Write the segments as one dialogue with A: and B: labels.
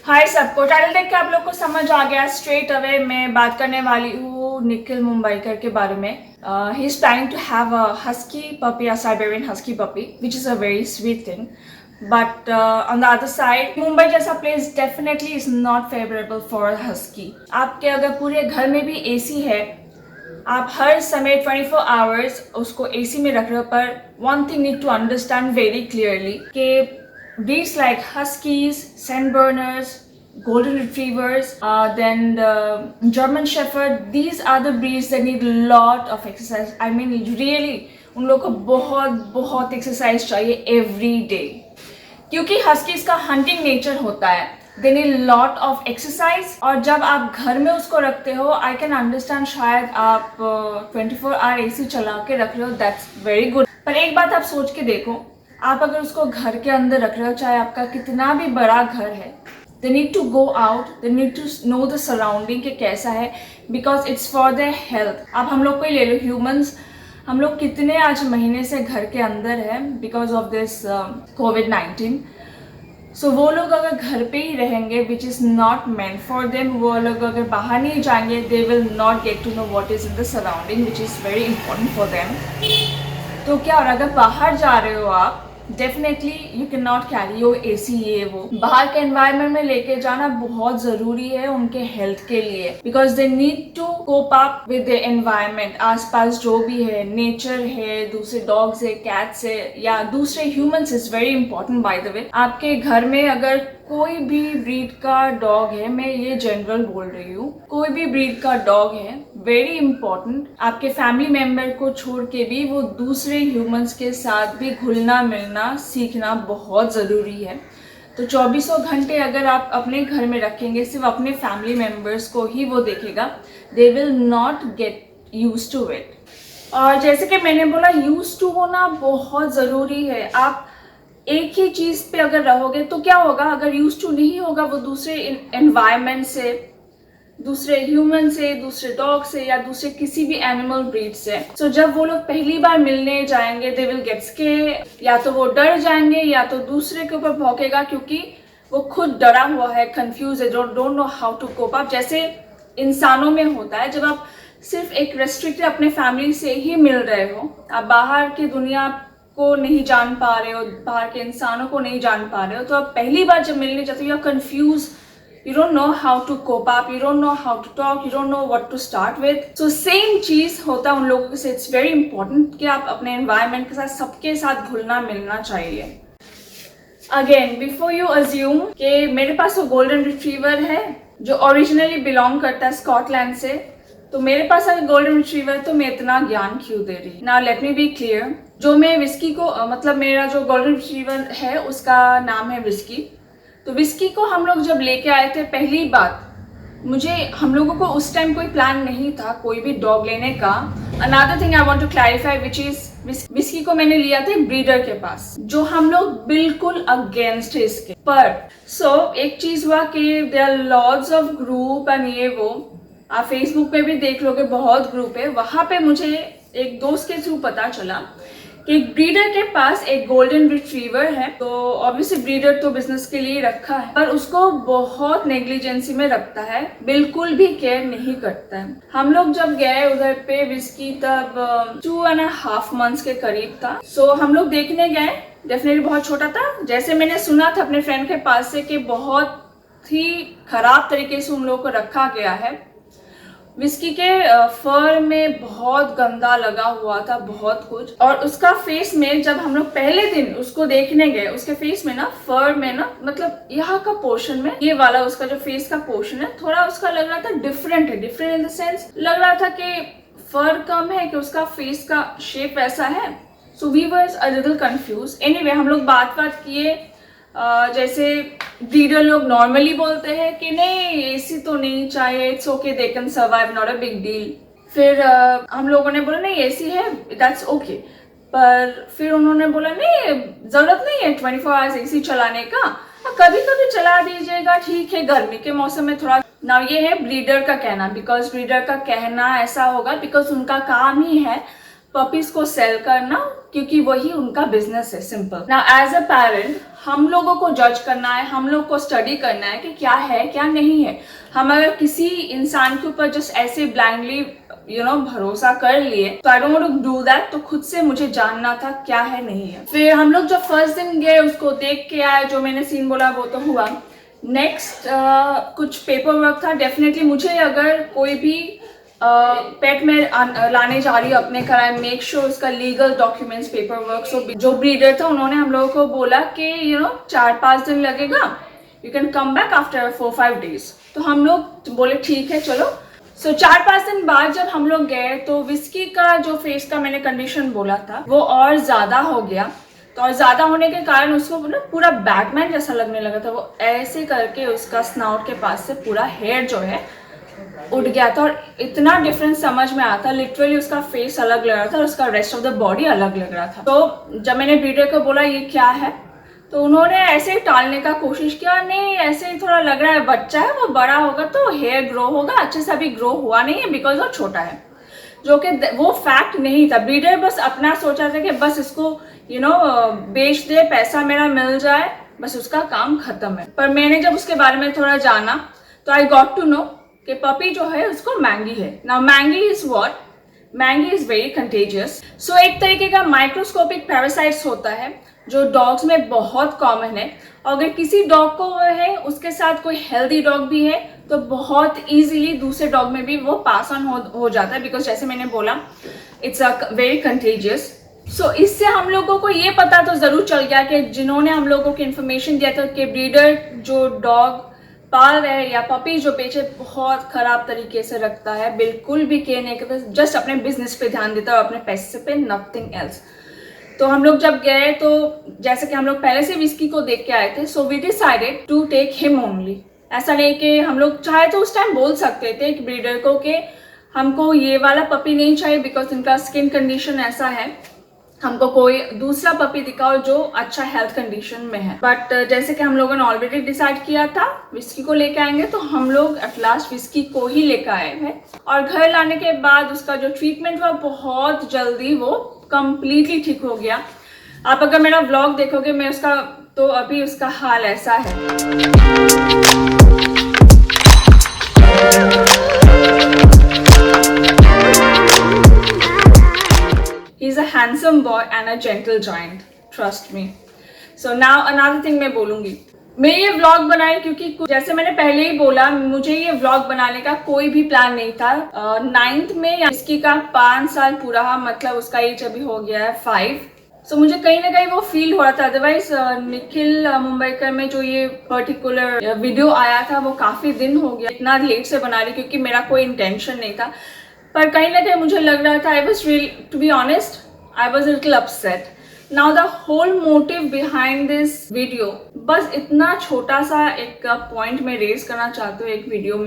A: हाय सबको, टाइटल देख के आप लोग को समझ आ गया स्ट्रेट अवे। मैं बात करने वाली हूँ निखिल मुंबईकर के बारे में। He is planning to have a husky puppy, a Siberian husky puppy, which is a very sweet thing. But on the other side, Mumbai जैसा place definitely is not favourable for husky. आपके अगर पूरे घर में भी एसी है, आप हर समय 24 आवर्स उसको एसी में रख रहे हो, पर one thing need to understand very clearly कि breeds like huskies, sandburners, golden retrievers, then the German shepherd, these are the breeds that need a lot of exercise. I mean really, उन लोगों को बहुत बहुत एक्सरसाइज चाहिए every day, क्योंकि huskies का hunting nature होता है। They need lot of exercise. और जब आप घर में उसको रखते हो, आई कैन अंडरस्टैंड, शायद आप 24 आवर एसी चला के रख रहे हो, दैट्स वेरी गुड। पर एक बात आप सोच के देखो, आप अगर उसको घर के अंदर रख रहे हो, चाहे आपका कितना भी बड़ा घर है, they need to go out, they need to know the surrounding के कैसा है, because it's for their health. आप हम लोग को ही ले लो, ह्यूमंस, हम लोग कितने आज महीने से घर के अंदर है बिकॉज ऑफ दिस कोविड-19। सो वो लोग अगर घर पे ही रहेंगे, which is not meant for them, वो लोग अगर बाहर नहीं जाएंगे, they will not get to know what is in the surrounding, which is very important for them. तो क्या, और अगर बाहर जा रहे हो आप, definitely you can not carry your AC, ये वो बाहर के एनवायरनमेंट में लेके जाना बहुत जरूरी है उनके हेल्थ के लिए, because they need to cope up with the environment. आसपास जो भी है, नेचर है, दूसरे डॉग्स है, कैट्स है, या दूसरे humans, is very important by the way. आपके घर में अगर कोई भी ब्रीड का डॉग है, मैं ये जनरल बोल रही हूँ, कोई भी ब्रीड का डॉग है, वेरी इंपॉर्टेंट, आपके फैमिली मेंबर को छोड़ के भी वो दूसरे ह्यूमंस के साथ भी घुलना मिलना सीखना बहुत ज़रूरी है। तो 24 घंटे अगर आप अपने घर में रखेंगे, सिर्फ अपने फैमिली मेंबर्स को ही वो देखेगा, they will not get use to it. और जैसे कि मैंने बोला, यूज टू होना बहुत ज़रूरी है। आप एक ही चीज़ पे अगर रहोगे तो क्या होगा, अगर यूज टू नहीं होगा वो दूसरे एनवायरनमेंट से, दूसरे ह्यूमन से, दूसरे डॉग से, या दूसरे किसी भी एनिमल ब्रीड से। सो जब वो लोग पहली बार मिलने जाएंगे, दे विल गेट स्केयर, या तो वो डर जाएंगे या तो दूसरे के ऊपर भौंकेगा, क्योंकि वो खुद डरा हुआ है, कंफ्यूज है, don't know how to cope up. जैसे इंसानों में होता है, जब आप सिर्फ एक रेस्ट्रिक्टेड अपने फैमिली से ही मिल रहे हो, आप बाहर की दुनिया को नहीं जान पा रहे हो, बाहर के इंसानों को नहीं जान पा रहे हो, तो आप पहली बार जब मिलने जाते हो, you are confuse, you don't know how to cope up, you don't know how to talk, you don't know what to start with. So same चीज होता है उन लोगों से। it's very important कि आप अपने environment के साथ, सबके साथ घुलना मिलना चाहिए। Again, before you assume कि मेरे पास वो गोल्डन रिट्रीवर है जो ओरिजिनली बिलोंग करता है स्कॉटलैंड से, तो मेरे पास अगर गोल्डन रिट्रीवर, तो मैं इतना ज्ञान क्यों दे रही। Now let me be clear, जो मैं विस्की को मतलब मेरा जो गोल्डन रिट्रीवर है उसका नाम है विस्की। तो विस्की को हम लोग जब लेके आए थे, पहली बात, हम लोगों को उस टाइम कोई प्लान नहीं था कोई भी डॉग लेने का। Another thing I want to clarify, which is Whisky को मैंने लिया था ब्रीडर के पास, जो हम लोग बिल्कुल अगेंस्ट है इसके। पर एक चीज हुआ कि there are lots of group and ये वो, आप फेसबुक पे भी देख लोगे, बहुत ग्रुप है, वहां पे मुझे एक दोस्त के थ्रू पता चला कि एक ब्रीडर के पास एक गोल्डन रिट्रीवर है। तो ऑब्वियसली ब्रीडर तो बिजनेस के लिए रखा है, पर उसको बहुत नेग्लिजेंसी में रखता है, बिल्कुल भी केयर नहीं करता है। हम लोग जब गए उधर पे, विस्की तब 2.5 months के करीब था। हम लोग देखने गए, डेफिनेटली बहुत छोटा था, जैसे मैंने सुना था अपने फ्रेंड के पास से कि बहुत ही खराब तरीके से उन लोगों को रखा गया है। विस्की के फर में बहुत गंदा लगा हुआ था, बहुत कुछ। और उसका फेस में, जब हम लोग पहले दिन उसको देखने गए, उसके फेस में ना, फर में ना, मतलब यहाँ का पोर्शन में, ये वाला उसका जो फेस का पोर्शन है, थोड़ा उसका लग रहा था डिफरेंट है। डिफरेंट इन द सेंस, लग रहा था कि फर कम है कि उसका फेस का शेप वैसा है। So we were a little confuse. Anyway, हम लोग बात किए, जैसे ब्रीडर लोग नॉर्मली बोलते हैं कि नहीं, एसी तो नहीं चाहिए, it's okay, they can survive, not a big deal. फिर हम लोगों ने बोला नहीं, एसी है, दैट्स ओके। पर फिर उन्होंने बोला नहीं, जरूरत नहीं है 24 आवर्स एसी चलाने का, कभी कभी चला दीजिएगा, ठीक है, गर्मी के मौसम में थोड़ा। ना ये है ब्रीडर का कहना, बिकॉज ब्रीडर का कहना ऐसा होगा, बिकॉज उनका काम ही है पपीज को सेल करना, क्योंकि वही उनका बिजनेस है, सिंपल। ना एज अ पेरेंट हम लोगों को जज करना है, हम लोग को स्टडी करना है कि क्या है क्या नहीं है। हम अगर किसी इंसान के ऊपर जस्ट ऐसे ब्लाइंडली भरोसा कर लिए, तो I don't want to do that. तो खुद से मुझे जानना था क्या है नहीं है। फिर हम लोग जब फर्स्ट दिन गए, उसको देख के आए, जो मैंने सीन बोला वो तो हुआ। नेक्स्ट कुछ पेपर वर्क था। डेफिनेटली मुझे अगर कोई भी पेट में लाने जा रही है अपने घर, आई मेक श्योर उसका लीगल डॉक्यूमेंट्स, पेपर वर्क। सो जो ब्रीडर था उन्होंने हम लोगों को बोला कि 4-5 दिन लगेगा, you can come back after 4-5 days। तो हम लोग बोले ठीक है चलो। सो 4-5 दिन बाद जब हम लोग गए, तो विस्की का जो फेस का मैंने कंडीशन बोला था वो और ज्यादा हो गया। तो और ज्यादा होने के कारण उसको पूरा बैटमैन जैसा लगने लगा था। वो ऐसे करके उसका स्नाउट के पास से पूरा हेयर जो है उड़ गया था, और इतना डिफरेंस समझ में आता, लिटरली उसका फेस अलग लग रहा था और उसका रेस्ट ऑफ द बॉडी अलग लग रहा था। तो जब मैंने ब्रीडर को बोला ये क्या है, तो उन्होंने ऐसे ही टालने का कोशिश किया, नहीं ऐसे ही थोड़ा लग रहा है, बच्चा है, वो बड़ा होगा तो हेयर ग्रो होगा। अच्छे से अभी ग्रो हुआ नहीं है बिकॉज वो छोटा है, जो कि वो फैक्ट नहीं था। ब्रीडर बस अपना सोचा था कि बस इसको बेच दे, पैसा मेरा मिल जाए, बस उसका काम खत्म है। पर मैंने जब उसके बारे में थोड़ा जाना, तो आई गॉट टू नो कि पपी जो है उसको मैंगी है। Now mangy is what? Mangy is very contagious. So एक तरीके का माइक्रोस्कोपिक पैरासाइट्स होता है जो डॉग्स में बहुत कॉमन है। अगर किसी डॉग को है, उसके साथ कोई हेल्दी डॉग भी है, तो बहुत इजीली दूसरे डॉग में भी वो पास ऑन हो जाता है, बिकॉज जैसे मैंने बोला इट्स अ वेरी कंटेजियस। सो इससे हम लोगों को ये पता तो जरूर चल गया कि जिन्होंने हम लोगों को इन्फॉर्मेशन दिया था कि ब्रीडर जो डॉग पाल रहे या पपी जो बेचे बहुत खराब तरीके से रखता है, बिल्कुल भी केयर नहीं करता, जस्ट अपने बिजनेस पे ध्यान देता है और अपने पैसे पे, नथिंग एल्स। तो हम लोग जब गए, तो जैसे कि हम लोग पहले से विस्की को देख के आए थे, so we decided to take him only. ऐसा नहीं कि हम लोग चाहे तो उस टाइम बोल सकते थे कि ब्रीडर को कि हमको ये वाला पपी नहीं चाहिए बिकॉज इनका स्किन कंडीशन ऐसा है, हमको कोई दूसरा पपी दिखाओ जो अच्छा हेल्थ कंडीशन में है। बट जैसे कि हम लोगों ने ऑलरेडी डिसाइड किया था विस्की को लेके आएंगे, तो हम लोग एट लास्ट विस्की को ही लेकर आए हैं। और घर लाने के बाद उसका जो ट्रीटमेंट हुआ, बहुत जल्दी वो कंप्लीटली ठीक हो गया। आप अगर मेरा व्लॉग देखोगे मैं उसका, तो अभी उसका हाल ऐसा है। He's a handsome boy and a gentle giant, trust me. So now another thing मैं बोलूंगी, मैं ये व्लॉग बनाई क्योंकि जैसे मैंने पहले ही बोला, मुझे ये व्लॉग बनाने का कोई भी प्लान नहीं था। 9th में या इसकी का 5 साल पूरा, मतलब उसका एज अभी हो गया है 5। सो मुझे कहीं ना कहीं वो फील हो रहा था। अदरवाइज निखिल मुंबईकर में जो ये पर्टिकुलर वीडियो आया था वो काफी दिन हो गया, इतना लेट से बना रही क्योंकि मेरा कोई इंटेंशन नहीं था। पर कहीं ना कहीं मुझे लग रहा था, I was really, to be honest, I was little upset. Now the whole motive behind this video, बस इतना छोटा सा एक पॉइंट में रेज करना चाहती हूँ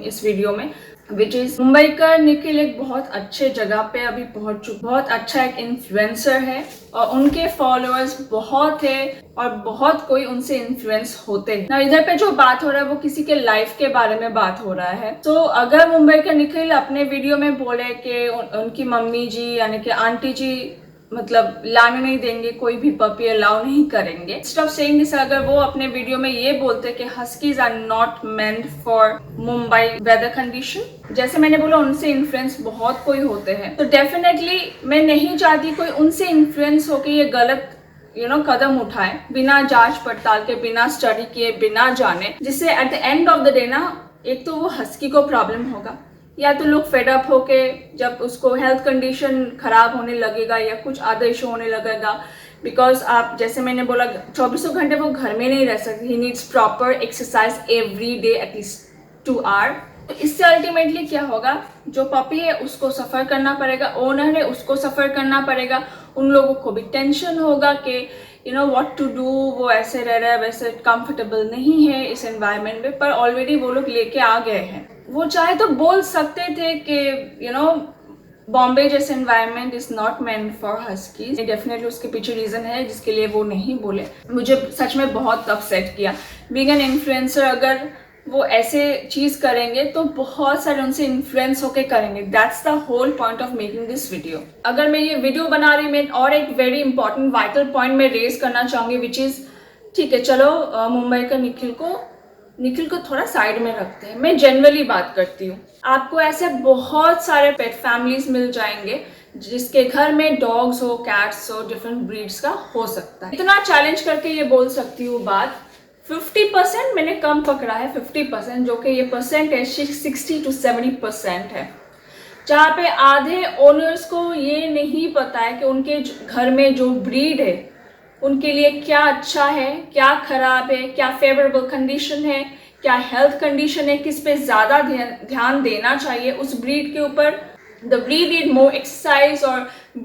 A: इस वीडियो में, विच इज मुंबईकर निखिल एक बहुत अच्छे जगह पे अभी पहुंच चुके, बहुत अच्छा एक इन्फ्लुएंसर है और उनके फॉलोअर्स बहुत है और बहुत कोई उनसे इन्फ्लुएंस होते हैं ना। इधर पे जो बात हो रहा है वो किसी के लाइफ के बारे में बात हो रहा है। तो अगर मुंबईकर निखिल अपने वीडियो में बोले कि उनकी मम्मी जी यानी कि आंटी जी मतलब लाने नहीं देंगे, कोई भी पपी अलाउ नहीं करेंगे, इंस्टेड ऑफ सेइंग दिस, अगर वो अपने वीडियो में ये बोलते कि huskies are not meant for Mumbai weather condition, जैसे मैंने बोला उनसे इन्फ्लुएंस बहुत कोई होते हैं, तो डेफिनेटली मैं नहीं चाहती कोई उनसे इन्फ्लुएंस होके ये गलत कदम उठाए बिना जांच पड़ताल के, बिना स्टडी किए, बिना जाने, जिससे at the end of the day ना, एक तो वो हस्की को प्रॉब्लम होगा, या तो लोग फेड अप होके जब उसको हेल्थ कंडीशन खराब होने लगेगा या कुछ अदर इशू होने लगेगा, बिकॉज आप जैसे मैंने बोला 24 घंटे वो घर में नहीं रह सकते, he needs proper exercise every day at least 2 hour. तो इससे अल्टीमेटली क्या होगा, जो पपी है उसको सफ़र करना पड़ेगा, ओनर है उसको सफ़र करना पड़ेगा, उन लोगों को भी टेंशन होगा कि व्हाट टू डू, वो ऐसे रह रहा है, वैसे कंफर्टेबल नहीं है इस एनवायरनमेंट में, पर ऑलरेडी वो लोग लेके आ गए हैं। वो चाहे तो बोल सकते थे कि बॉम्बे जैसे environment is not meant for huskies, definitely उसके पीछे रीजन है जिसके लिए वो नहीं बोले। मुझे सच में बहुत अपसेट किया बीइंग एन इन्फ्लुएंसर। अगर वो ऐसे चीज करेंगे तो बहुत सारे उनसे इन्फ्लुएंस होके करेंगे. That's the whole point of making this video. अगर मैं ये वीडियो बना रही मैं और एक वेरी इंपॉर्टेंट वाइटल पॉइंट मैं रेज करना चाहूंगी विच इज, ठीक है चलो मुंबई का निखिल को थोड़ा साइड में रखते हैं. मैं जनरली बात करती हूँ. आपको ऐसे बहुत सारे पेट फैमिलीज मिल जाएंगे जिसके घर में डॉग्स हो, कैट्स हो, डिफरेंट ब्रीड्स का हो सकता है. इतना चैलेंज करके ये बोल सकती हूँ बात, 50% मैंने कम पकड़ा है, 50% जो कि ये परसेंटेज 60 to 70% है, जहाँ पे आधे ओनर्स को ये नहीं पता है कि उनके घर में जो ब्रीड है उनके लिए क्या अच्छा है, क्या खराब है, क्या फेवरेबल कंडीशन है, क्या हेल्थ कंडीशन है, किस पे ज़्यादा ध्यान देना चाहिए उस ब्रीड के ऊपर. The breed need more exercise or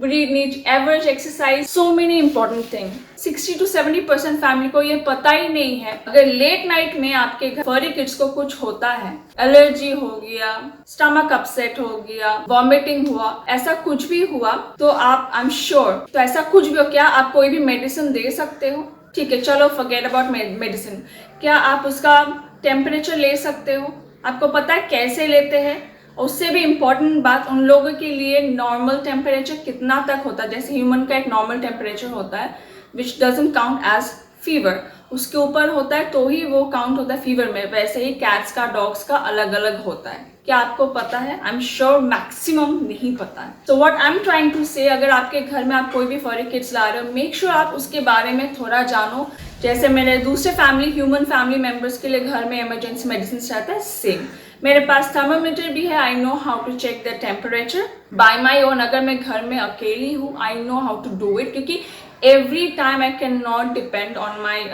A: breed needs average exercise. So many important things. 60 to 70% family को ये पता ही नहीं है. अगर लेट नाइट में आपके घर फरी किड्स को कुछ होता है, एलर्जी हो गया, स्टमक अपसेट हो गया, वॉमिटिंग हुआ, ऐसा कुछ भी हुआ तो आप आई एम श्योर, तो ऐसा कुछ भी हो, क्या आप कोई भी मेडिसिन दे सकते हो? ठीक है चलो फॉरगेट अबाउट मेडिसिन. क्या आप उसका टेम्परेचर ले सकते हो? आपको पता है कैसे लेते हैं? उससे भी इम्पॉर्टेंट बात, उन लोगों के लिए नॉर्मल टेम्परेचर कितना तक होता है. जैसे ह्यूमन का एक नॉर्मल टेम्परेचर होता है which doesn't count as fever, उसके ऊपर होता है तो ही वो काउंट होता है फीवर में. वैसे ही कैट्स का, डॉग्स का अलग अलग होता है. क्या आपको पता है? आई एम श्योर मैक्सिमम नहीं पता है. So what I am trying to say, अगर आपके घर में आप कोई भी फॉरी किड्स ला रहे हो, मेक श्योर आप उसके बारे में थोड़ा जानो. जैसे मेरे दूसरे ह्यूमन फैमिली मेम्बर्स के लिए घर में इमरजेंसी मेडिसिन रहता है, सेम मेरे पास थर्मामीटर भी है. I know how to check the temperature by my own. अगर मैं घर में अकेली हूँ, I know how to do it, क्योंकि every time I can not depend on my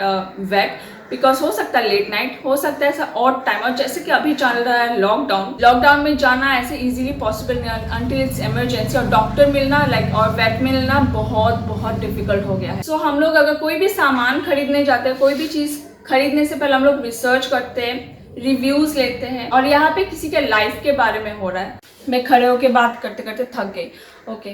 A: weight, because हो सकता है लेट नाइट, हो सकता है ऐसा ऑड टाइम. और जैसे कि अभी चल रहा है लॉकडाउन में जाना ऐसे इजीली पॉसिबल नहीं, अंटिल इट्स इमरजेंसी. और डॉक्टर मिलना और वेट मिलना बहुत डिफिकल्ट हो गया है. सो हम लोग अगर कोई भी सामान खरीदने जाते हैं, कोई भी चीज़ खरीदने से पहले हम लोग रिसर्च करते हैं, रिव्यूज लेते हैं. और यहाँ पे किसी के लाइफ के बारे में हो रहा है. मैं खड़े होके बात करते करते थक गई. ओके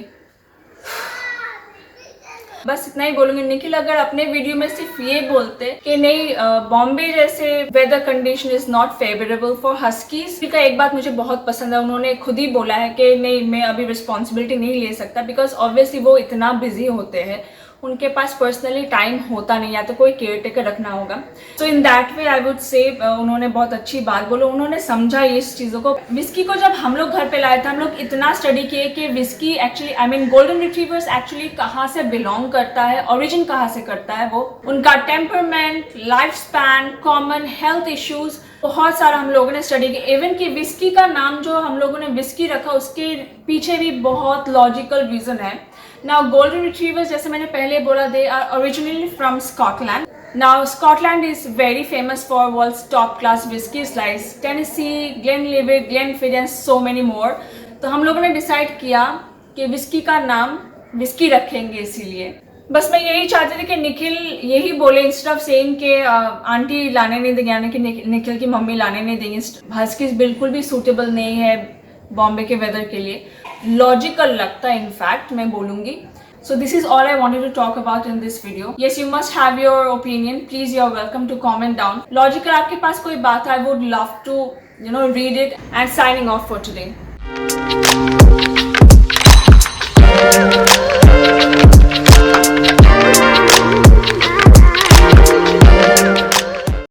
A: बस इतना ही बोलूंगी. निखिल अगर अपने वीडियो में सिर्फ ये बोलते कि नहीं बॉम्बे जैसे weather condition is not favourable for huskies, का एक बात मुझे बहुत पसंद है, उन्होंने खुद ही बोला है कि नहीं मैं अभी रिस्पॉन्सिबिलिटी नहीं ले सकता, बिकॉज ऑब्वियसली वो इतना बिजी होते हैं, उनके पास पर्सनली टाइम होता नहीं, या तो कोई केयर टेकर रखना होगा. सो in that way I would say उन्होंने बहुत अच्छी बात बोली. उन्होंने समझा इस चीज़ों को. विस्की को जब हम लोग घर पे लाए थे, हम लोग इतना स्टडी किए कि whisky actually I mean golden retrievers actually कहाँ से बिलोंग करता है, ओरिजिन कहाँ से करता है, वो उनका temperament, life span, common health issues, बहुत सारा हम लोगों ने स्टडी किया. इवन कि विस्की का नाम जो हम लोगों ने विस्की रखा उसके पीछे भी बहुत लॉजिकल रीजन है. Now golden retrievers, जैसे मैंने पहले बोला, they are originally from Scotland. Now Scotland is very famous for world's top class whiskies like Tennessee, Glenlivet, Glenfiddich, so many more. तो हम लोगों ने डिसाइड किया कि विस्की का नाम विस्की रखेंगे. इसीलिए बस मैं यही चाहती थी कि निखिल यही बोले इंस्टेड ऑफ सेइंग कि आंटी लाने नहीं देंगे, यानी कि निखिल की मम्मी लाने नहीं देंगे. हस्कीज बिल्कुल भी सूटेबल नहीं है बॉम्बे के वेदर के लिए. लॉजिकल लगता है इनफैक्ट, मैं बोलूँगी. So this is all I wanted to talk about in this video. Yes, you must have your opinion. Please, you are welcome to comment down. Logical आपके पास कोई बात है, I would love to read it. And signing off for today.